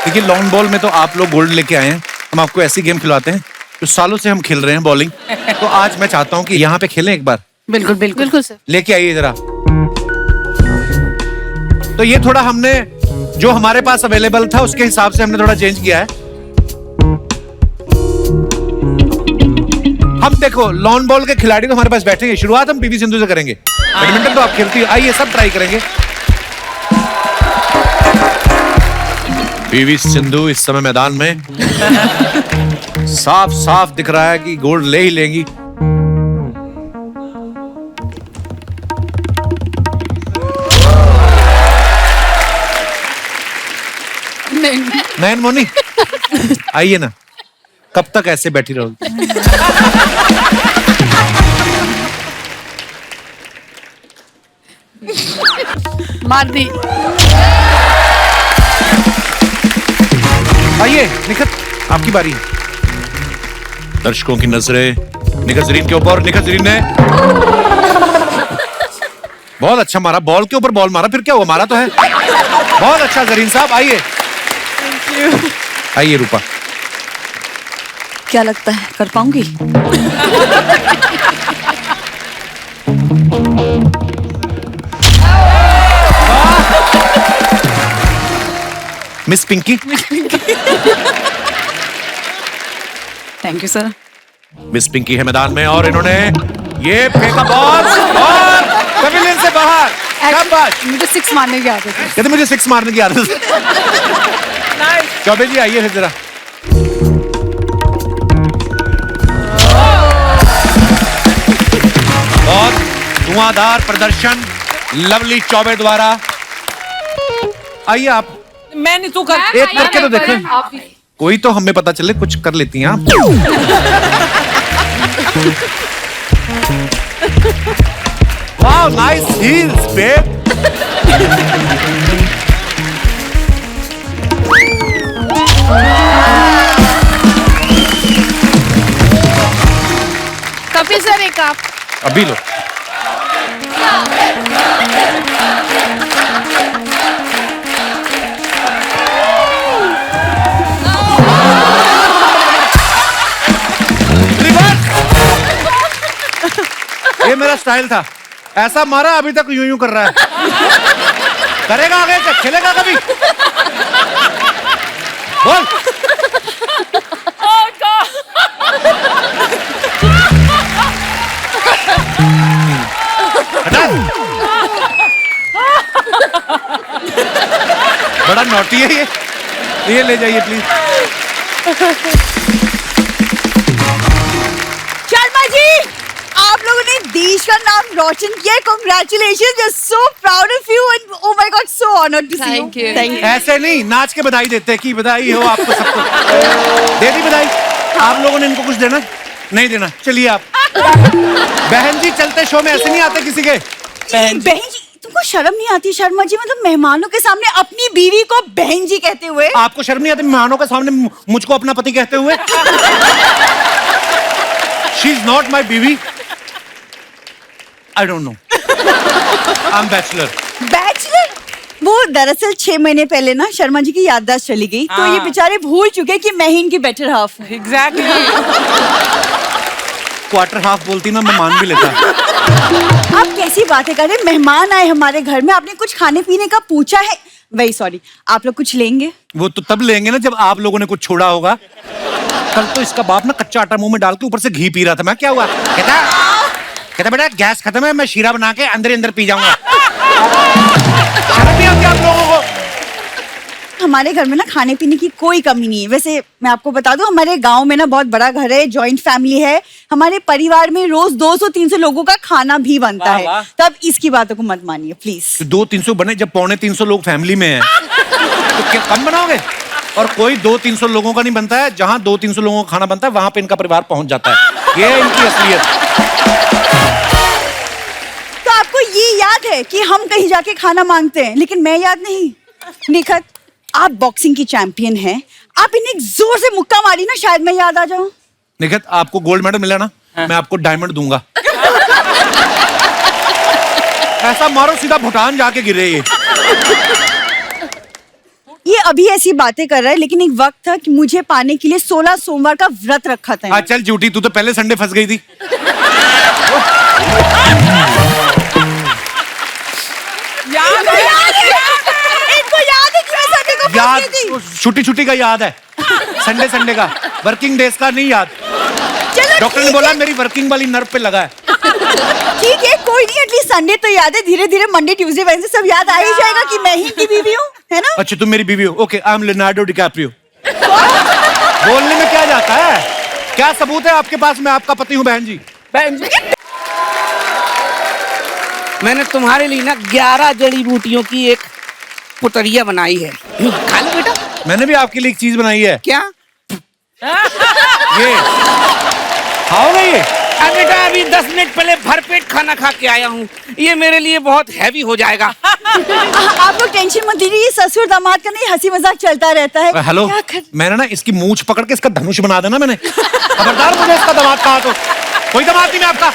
देखिए, लॉन बॉल में तो आप लोग गोल्ड लेके आए हैं, हम आपको ऐसी गेम खिलवाते हैं तो सालों से हम खेल रहे हैं बॉलिंग, तो आज मैं चाहता हूं कि यहाँ पे खेलें एक बार। बिल्कुल बिल्कुल बिल्कुल सर। लेके आइए जरा। तो ये थोड़ा हमने जो हमारे पास अवेलेबल था उसके हिसाब से हमने थोड़ा चेंज किया है। हम देखो, लॉन बॉल के खिलाड़ी तो हमारे पास बैठेंगे। शुरुआत हम पीवी सिंधु से करेंगे। बैडमिंटन तो आप खेलती हो, आइए सब ट्राई करेंगे। पीवी सिंधु इस समय मैदान में साफ साफ दिख रहा है कि गोल्ड ले ही लेंगी। नयन मोनी, आइए ना, कब तक ऐसे बैठी रहोगी? मार दी। आइए निखत, आपकी बारी है। दर्शकों की नजरें निखत जरीन के ऊपर। निखत जरीन ने बहुत अच्छा मारा, बॉल के ऊपर बॉल मारा, फिर क्या हुआ, मारा तो है। बहुत अच्छा जरीन साहब, आइए। आइए रूपा। क्या लगता है कर पाऊंगी? Miss Pinky. Thank you sir. Miss Pinky है मैदान में, और इन्होंने ये फेंका बॉल और पवेलियन से बाहर। क्या बात। मुझे 6 मारने की आदत है। कहते मुझे 6 मारने की आदत है। चौबे जी आइए फिर जरा। बहुत धुआंधार प्रदर्शन लवली चौबे द्वारा। आइए आप। मैं नहीं, तू कर। एक करके तो देखें। कोई तो हमें पता चले, कुछ कर लेती हैं आप। वाह, nice heels babe. Kapil sir एक आप अभी लो। ये मेरा स्टाइल था, ऐसा मारा अभी तक यूं यूं कर रहा है। करेगा आगे से, खेलेगा कभी? बोल। हटा। बड़ा नॉटी है ये ले जाइए प्लीज। शर्मा जी, आप लोगों ने देश का नाम रोशन किया है। Congratulations, we are so proud of you and oh my God, so honored to see you. Thank you. ऐसे नहीं, नाच के बधाई देते हैं कि बधाई हो आपको सबको। दे दी बधाई। आप लोगों ने इनको कुछ देना? नहीं देना, चलिए आप। बहन जी, चलते शो में ऐसे नहीं आते किसी के। बहन जी, तुमको शर्म नहीं आती शर्मा जी? मतलब मेहमानों के सामने अपनी बीवी को बहन जी कहते हुए। आपको शर्म नहीं आती मेहमानों के सामने मुझको अपना पति कहते हुए? She is not my बीवी। I don't know. I'm bachelor. Bachelor? वो दरअसल 6 महीने पहले ना शर्मा जी की याददाश्त चली गई, तो ये बेचारे भूल चुके कि मैं ही इनकी बेटर हाफ हूँ। एग्जैक्टली। क्वार्टर हाफ बोलती ना, मैं मान भी लेता। आप कैसी बातें कर रहे हैं? मेहमान आए हमारे घर में, आपने कुछ खाने पीने का पूछा है? वेरी सॉरी, आप लोग कुछ लेंगे? वो तो तब लेंगे ना जब आप लोगों ने कुछ छोड़ा होगा। कल तो इसका बाप ना कच्चा आटा मुंह में डाल के ऊपर से घी पी रहा था। मैं क्या हुआ? कहता बेटा गैस खत्म है, मैं शीरा बना के अंदर पी जाऊंगा। शर्म नहीं आती आप लोगों को? हमारे घर में ना खाने पीने की कोई कमी नहीं है। वैसे मैं आपको बता दूं, हमारे गांव में ना बहुत बड़ा घर है, जॉइंट फैमिली है। हमारे परिवार में रोज 200-300 लोगों का खाना भी बनता है। तो अब इसकी बातों को मत मानिए प्लीज। 200-300 बने जब 250 लोग फैमिली में हैं, तो क्या कम बनाओगे? और कोई 200-300 लोगों का नहीं बनता है। जहां 200-300 लोगों का खाना बनता है वहां पे इनका परिवार पहुंच जाता है। ये है इनकी असलियत। तो आपको ये याद है कि हम कहीं जाके खाना मांगते हैं, लेकिन मैं याद नहीं? निखत, आप बॉक्सिंग की चैंपियन हैं, आप इन्हें जोर से मुक्का मारी ना, शायद मैं याद आ जाऊं। निखत, आपको गोल्ड मेडल मिला ना, मैं आपको डायमंड दूंगा। ऐसा मारो सीधा भूटान जाके गिरे ये अभी ऐसी बातें कर रहा है, लेकिन एक वक्त था कि मुझे पाने के लिए 16 सोमवार का व्रत रखा था। हाँ चल झूठी, तू तो पहले संडे फंस गई थी। इनको याद है कि मैं संडे को फंस गई थी? छुट्टी का याद है, संडे का, वर्किंग डेज का नहीं याद। डॉक्टर ने बोला मेरी वर्किंग वाली नर्व पे लगा है। ठीक है, कोई नहीं, एटलीस्ट संडे तो याद है। धीरे धीरे मंडे, ट्यूसडे, वेडनेसडे सब याद आ ही जाएगा कि मैं ही इनकी बीवी हूँ, है ना? अच्छा तुम मेरी बीवी हो? Okay, I am Leonardo DiCaprio. बोलने में क्या जाता है? क्या सबूत है आपके पास मैं आपका पति हूँ बहन जी? मैंने तुम्हारे लिए ना 11 जड़ी बूटियों की एक पुतरिया बनाई है, खा लो बेटा। मैंने भी आपके लिए एक चीज बनाई है। क्या? ये खाओगे ये? बेटा अभी 10 मिनट पहले भरपेट खाना खा के आया हूँ, ये मेरे लिए बहुत हैवी हो जाएगा। आप लोग टेंशन मत लीजिए, ससुर दामाद का नहीं हंसी मजाक चलता रहता है। हेलो, मैंने ना इसकी मूंछ पकड़ के इसका धनुष बना देना मैंने। खबरदार मुझे इसका दामाद कहा तो। कोई दामाद नहीं मैं आपका।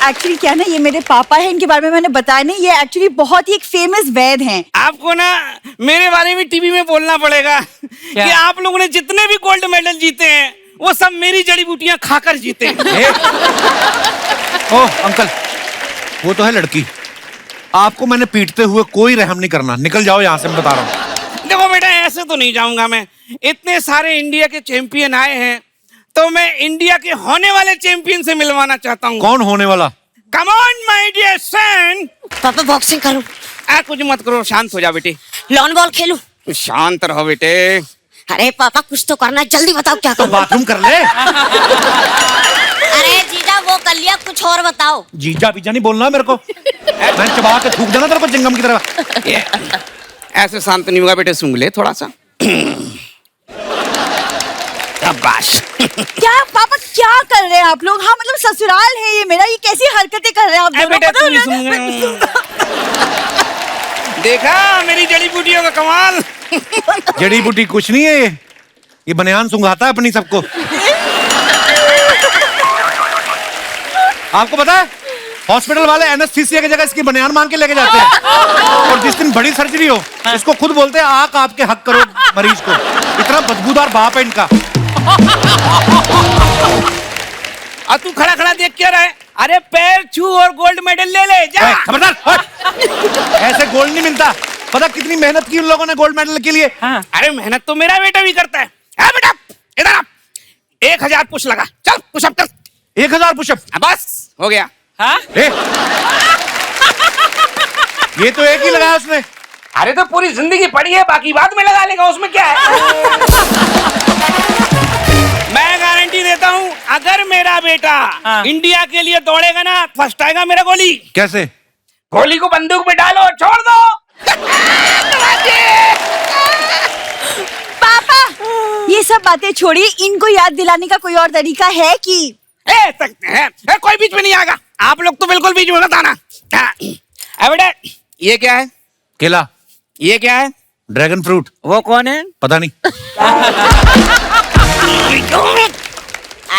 एक्चुअली क्या ना, ये मेरे पापा है, इनके बारे में मैंने बताया नहीं। ये एक्चुअली बहुत ही एक फेमस वैद्य हैं। आपको ना मेरे बारे में टीवी में बोलना पड़ेगा कि आप लोगों ने जितने भी गोल्ड मेडल जीते हैं वो सब मेरी जड़ी बूटियां खाकर जीते हैं। ओह अंकल, वो तो है लड़की। आपको मैंने पीटते हुए कोई रहम नहीं करना, निकल जाओ यहाँ से, मैं बता रहा हूँ। देखो बेटा, ऐसे तो नहीं जाऊंगा मैं। इतने सारे इंडिया के चैंपियन आए हैं, तो मैं इंडिया के होने वाले चैंपियन से मिलवाना चाहता हूँ। कौन होने वाला? Come on my dear son. पापा बॉक्सिंग करूं? कुछ मत करो, शांत हो जा बेटी। लॉन बॉल खेलूं? शांत रहो बेटे। अरे पापा कुछ तो करना, जल्दी बताओ क्या तो करूं? बाथरूम कर ले। अरे जीजा वो कर लिया, कुछ और बताओ। जीजा बीजा नहीं बोलना मेरे को। मैं चबा के थूक देना तेरे को चिंगम की तरह। ऐसे शांत नहीं होगा बेटे, सूंघ ले थोड़ा सा। शाबाश। क्या पापा क्या कर रहे हैं आप लोग? हाँ मतलब ससुराल है ये मेरा, ये कैसी हरकतें कर रहे हैं आप दोनों? बेटा पता तू भी है? सूंघ। देखा मेरी जड़ी बूटियों का कमाल। जड़ी बूटी कुछ नहीं है, ये बनियान सुंघाता है अपनी सबको। आपको पता है हॉस्पिटल वाले एनेस्थीसिया की जगह इसकी बनियान मांग के लेके जाते हैं, और जिस दिन बड़ी सर्जरी हो इसको खुद बोलते हैं आक आपके हक करो मरीज को। इतना बदबूदार बाप है इनका। और तू खड़ा खड़ा देख क्या रहा है? अरे पैर छू और गोल्ड मेडल ले ले जा। खबरदार, ऐसे गोल्ड नहीं मिलता। पता कितनी मेहनत की उन लोगों ने गोल्ड मेडल के लिए। हाँ। अरे मेहनत तो मेरा बेटा भी करता है। हाँ बेटा इधर आ, 1000 पुश लगा, चल पुशअप कर। 1000 पुशअप बस हो गया। हाँ? ये तो एक ही लगाया उसने। अरे तो पूरी जिंदगी पड़ी है, बाकी बाद में लगा लेगा, उसमें क्या है। मैं गारंटी देता हूँ अगर मेरा बेटा इंडिया के लिए दौड़ेगा ना, फर्स्ट आएगा मेरा गोली। कैसे? गोली को बंदूक में डालो, छोड़ दो। पापा ये सब बातें छोड़िए, इनको याद दिलाने का कोई और तरीका है कि? कोई बीच में नहीं आएगा, आप लोग तो बिल्कुल बीच में मत आना। बेटा ये क्या है? केला। ये क्या है? Dragon fruit. वो कौन है? पता नहीं।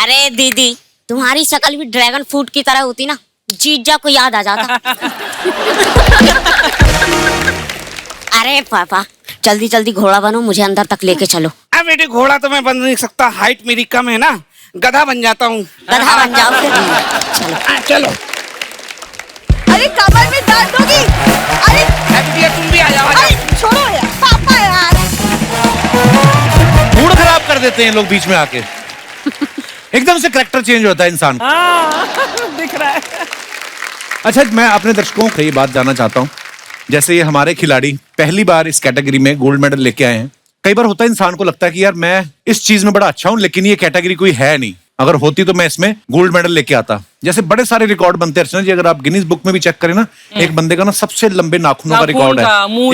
अरे दीदी तुम्हारी शक्ल भी ड्रैगन फ्रूट की तरह होती ना, जीजा को याद आ जाता। अरे पापा जल्दी जल्दी घोड़ा बनो, मुझे अंदर तक लेके चलो। अब बेटे घोड़ा तो मैं बन नहीं सकता, हाइट मेरी कम है ना, गधा बन जाता हूँ। गधा बन जाओ फिर। चलो चलो। अरे कमर में दर्द होगी। अरे तुम भी आ जाओ। अरे छोड़ो यार पापा यार। मूड खराब कर देते हैं लोग बीच में आके। एकदम से करैक्टर चेंज होता है इंसान का। दिख रहा है। अच्छा मैं अपने दर्शकों को ये बात जानना चाहता हूँ, जैसे ये हमारे खिलाड़ी पहली बार इस कैटेगरी में गोल्ड मेडल लेके आए हैं। कई बार होता है इंसान को लगता है कि यार मैं इस चीज में बड़ा अच्छा हूँ, लेकिन ये कैटेगरी कोई है नहीं, अगर होती तो मैं इसमें गोल्ड मेडल लेके आता। जैसे बड़े सारे रिकॉर्ड बनते हैं अर्चना जी, अगर आप गिनीज बुक में भी चेक करें ना, एक बंदे का ना सबसे लंबे नाखूनों का रिकॉर्ड है।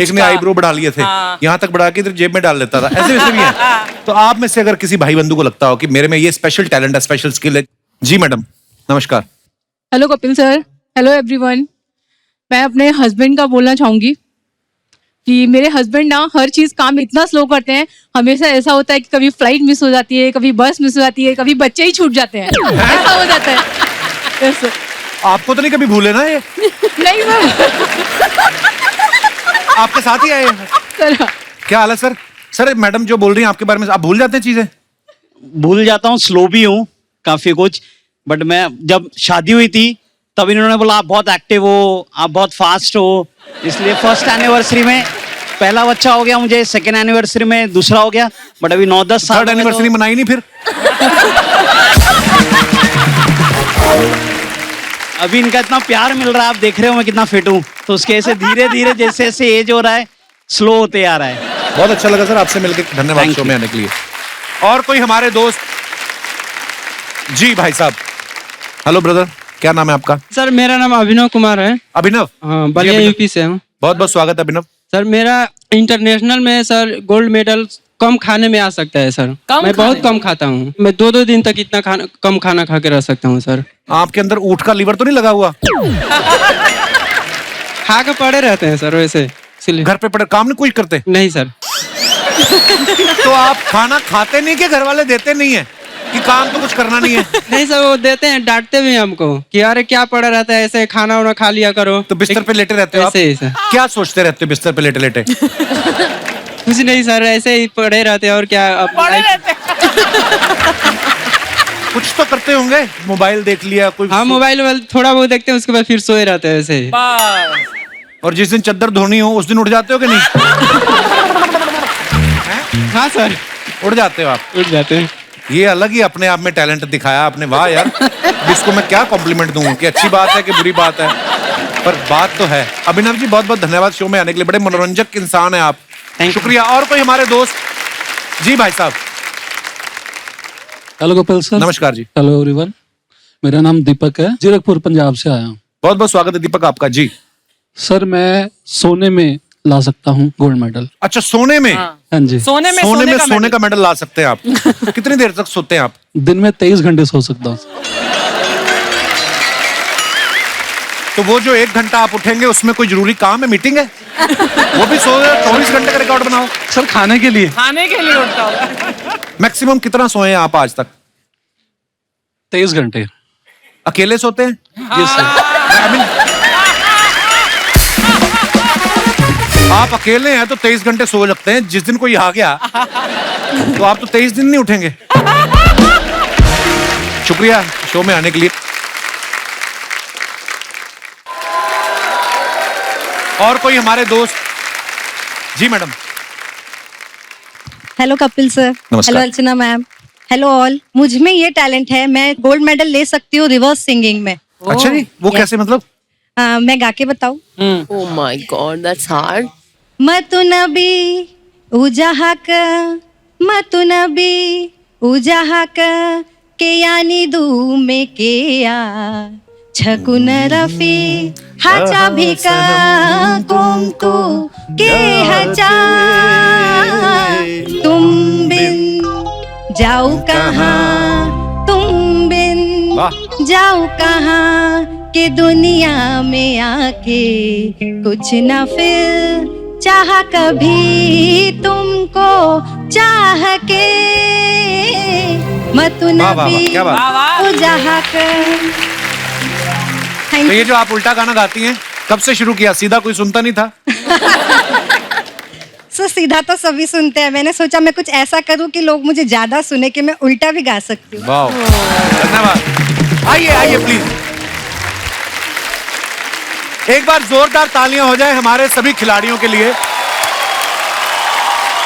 एक ने आईब्रो बढ़ा लिए थे, यहाँ तक बढ़ा के इधर जेब में डाल लेता था। ऐसे वैसे भी है। तो आप में से अगर किसी भाई बंधु को लगता हो कि मेरे में ये स्पेशल टैलेंट है, स्पेशल स्किल है। जी मैडम नमस्कार। Hello Kapil sir, hello everyone. मैं अपने हस्बैंड का बोलना चाहूंगी कि मेरे हस्बैंड ना हर चीज काम इतना स्लो करते हैं, हमेशा ऐसा होता है कि कभी फ्लाइट मिस हो जाती है, कभी बस मिस हो जाती है, कभी बच्चे ही छूट जाते हैं। ऐसा हो जाता है। Yes, sir. आपको तो नहीं कभी भूले ना ये? नहीं सर। आपके साथ ही आए हैं। क्या हाल है सर? सर मैडम जो बोल रही हैं आपके बारे में, आप भूल जाते हैं चीजें? भूल जाता हूँ, स्लो भी हूँ काफी कुछ, बट मैं जब शादी हुई थी तब इन्होंने बोला आप बहुत एक्टिव हो, आप बहुत फास्ट हो, इसलिए फर्स्ट एनिवर्सरी में पहला बच्चा हो गया मुझे, सेकेंड एनिवर्सरी में दूसरा हो गया, बट अभी 9-10 साल थर्ड एनिवर्सरी मनाई नहीं फिर? अभी इनका इतना प्यार मिल रहा है, आप देख रहे हो मैं कितना फिट हूँ, तो उसके ऐसे धीरे धीरे जैसे जैसे एज हो रहा है स्लो होते आ रहा है। बहुत अच्छा लगा सर आपसे मिलकर, धन्यवाद शो में आने के लिए। और कोई हमारे दोस्त? जी भाई साहब। हेलो ब्रदर, क्या नाम है आपका? सर मेरा नाम अभिनव कुमार है। अभिनव? हाँ, बलिया यूपी से हूँ। बहुत बहुत स्वागत अभिनव। सर मेरा इंटरनेशनल में सर गोल्ड मेडल कम खाने में आ सकता है सर। मैं बहुत कम खाता हूँ, मैं 2-2 दिन तक इतना कम खाना खा के रह सकता हूँ सर। आपके अंदर ऊँट का लीवर तो नहीं लगा हुआ? खा के पड़े रहते हैं सर वैसे, इसलिए। घर पे पड़े काम नहीं कोई करते? नहीं सर। तो आप खाना खाते नहीं कि घर वाले देते नहीं है कि काम तो कुछ करना नहीं है? नहीं सर, वो देते हैं, डांटते भी हैं हमको कि अरे क्या पड़ा रहता है, ऐसे खाना वाना खा लिया करो। तो बिस्तर पे लेटे रहते हो आप? ऐसे ही सर। क्या सोचते रहते हो बिस्तर पे लेटे लेटे? कुछ नहीं सर, ऐसे ही पड़े रहते हैं और क्या। पड़े रहते हैं। कुछ तो करते होंगे, मोबाइल देख लिया कोई? हाँ मोबाइल थोड़ा बहुत देखते हैं, उसके बाद फिर सोए रहते हैं ऐसे ही। और जिस दिन चद्दर धोनी हो उस दिन उठ जाते हो कि नहीं? हाँ सर उठ जाते हो आप? उठ जाते हैं। ये अलग ही अपने आप में टैलेंट दिखाया आपने, वाह यार। इसको मैं क्या कॉम्प्लीमेंट दूं कि अच्छी बात है कि बुरी बात है, पर बात तो है। अभिनव जी बहुत बहुत धन्यवाद शो में आने के लिए, बड़े मनोरंजक इंसान है आप, शुक्रिया। और कोई हमारे दोस्त? जी भाई साहब। Hello Kapil sir. नमस्कार जी। हेलो एवरीवन, मेरा नाम दीपक है, जीरकपुर पंजाब से आया हूँ। बहुत बहुत स्वागत है दीपक आपका। जी सर मैं सोने में ला सकता हूँ गोल्ड मेडल। अच्छा, सोने में? हाँ जी। सोने का मेडल ला सकते हैं आप। कितनी देर तक सोते हैं आप? दिन में 23 घंटे सो सकता हूँ। तो वो जो 1 घंटा आप उठेंगे उसमें कोई जरूरी काम है, मीटिंग है? वो भी 24 घंटे का रिकॉर्ड बनाओ सर। खाने के लिए उठता होगा। मैक्सिमम कितना सोए हैं आप आज तक? 23 घंटे। अकेले सोते हैं? Yes sir. आप अकेले हैं तो 23 घंटे सो सकते हैं। जिस दिन कोई आ गया तो आप तो 23 दिन नहीं उठेंगे। शुक्रिया शो में आने के लिए। और कोई हमारे दोस्त? जी मैडम। Hello Kapil sir. नमस्कार। हेलो अर्चना मैम। Hello all. मुझ में ये टैलेंट है, मैं गोल्ड मेडल ले सकती हूँ रिवर्स सिंगिंग में। अच्छा जी, वो कैसे मतलब? मैं गा के बताऊँ? Oh my God, that's hard. मतु नबी उजाहक मतु नबी उजाहक के यानी दू में के या छकुन रफी हाचा भिका कुम तू के हचा तुम बिन जाऊ कहाँ, तुम बिन जाऊ कहाँ के दुनिया में आके कुछ ना फिर चाह कभी तुमको चाह के मतु नबी उजाह कर। तो ये जो आप उल्टा गाना गाती हैं, कब से शुरू किया? सीधा कोई सुनता नहीं था? सो सीधा तो सभी सुनते हैं, मैंने सोचा मैं कुछ ऐसा करूं कि लोग मुझे ज्यादा सुने कि मैं उल्टा भी गा सकती हूँ। वाह, धन्यवाद। आइए आइए प्लीज, एक बार जोरदार तालियां हो जाए हमारे सभी खिलाड़ियों के लिए।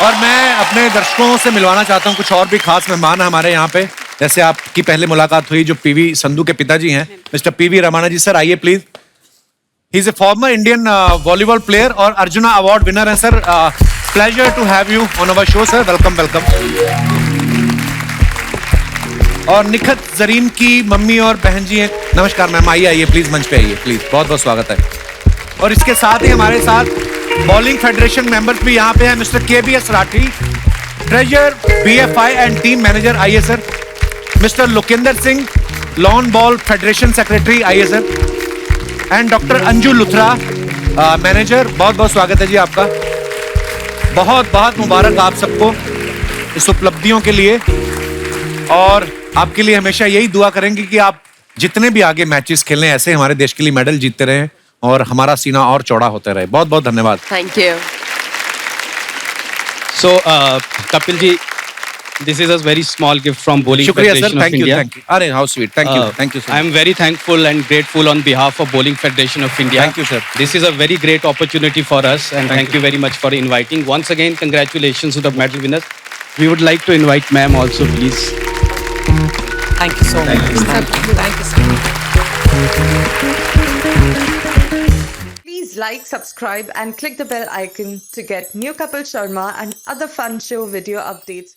और मैं अपने दर्शकों से मिलवाना चाहता हूं कुछ और भी खास मेहमान हमारे यहाँ पे। जैसे आपकी पहले मुलाकात हुई जो पीवी संधू के पिताजी हैं, मिस्टर पीवी रमाना जी। सर आइए please. He is a former Indian volleyball player और अर्जुना अवार्ड विनर है sir. Pleasure to have you on our show sir. Welcome welcome. और निखत जरीन की मम्मी और बहन जी हैं। नमस्कार मैम, आइए आइए प्लीज, मंच पे आइए प्लीज, बहुत बहुत स्वागत है। और इसके साथ ही हमारे साथ बॉलिंग फेडरेशन मेंबर्स भी यहाँ पे हैं। Mister KBS Rathi, treasurer BFI and team manager, आइए sir. Mister Lokendra Singh, lawn ball federation secretary, आइए sir. And doctor Anju Luthra, manager, बहुत बहुत स्वागत है जी आपका। बहुत बहुत मुबारक आप सबको इस उपलब्धियों के लिए। और आपके लिए हमेशा यही दुआ करेंगे कि आप जितने भी आगे मैचेस खेलें, ऐसे हमारे देश के लिए मेडल जीतते रहें और हमारा सीना और चौड़ा होता रहे। बहुत बहुत धन्यवाद। Thank you. So, Kapil ji, this is a very small gift from Bowling शुक्रिया Federation sir, of thank you India. Thank you. अरे how sweet, thank you thank you sir. I am very thankful and grateful on behalf of Bowling Federation of India. Thank you, sir. This is a very great opportunity for us, and thank you very much for inviting. Once again, congratulations to the medal winners. We would like to invite ma'am also, please. Thank you so much. Thank you so much. Please like, subscribe and click the bell icon to get new Kapil Sharma and other fun show video updates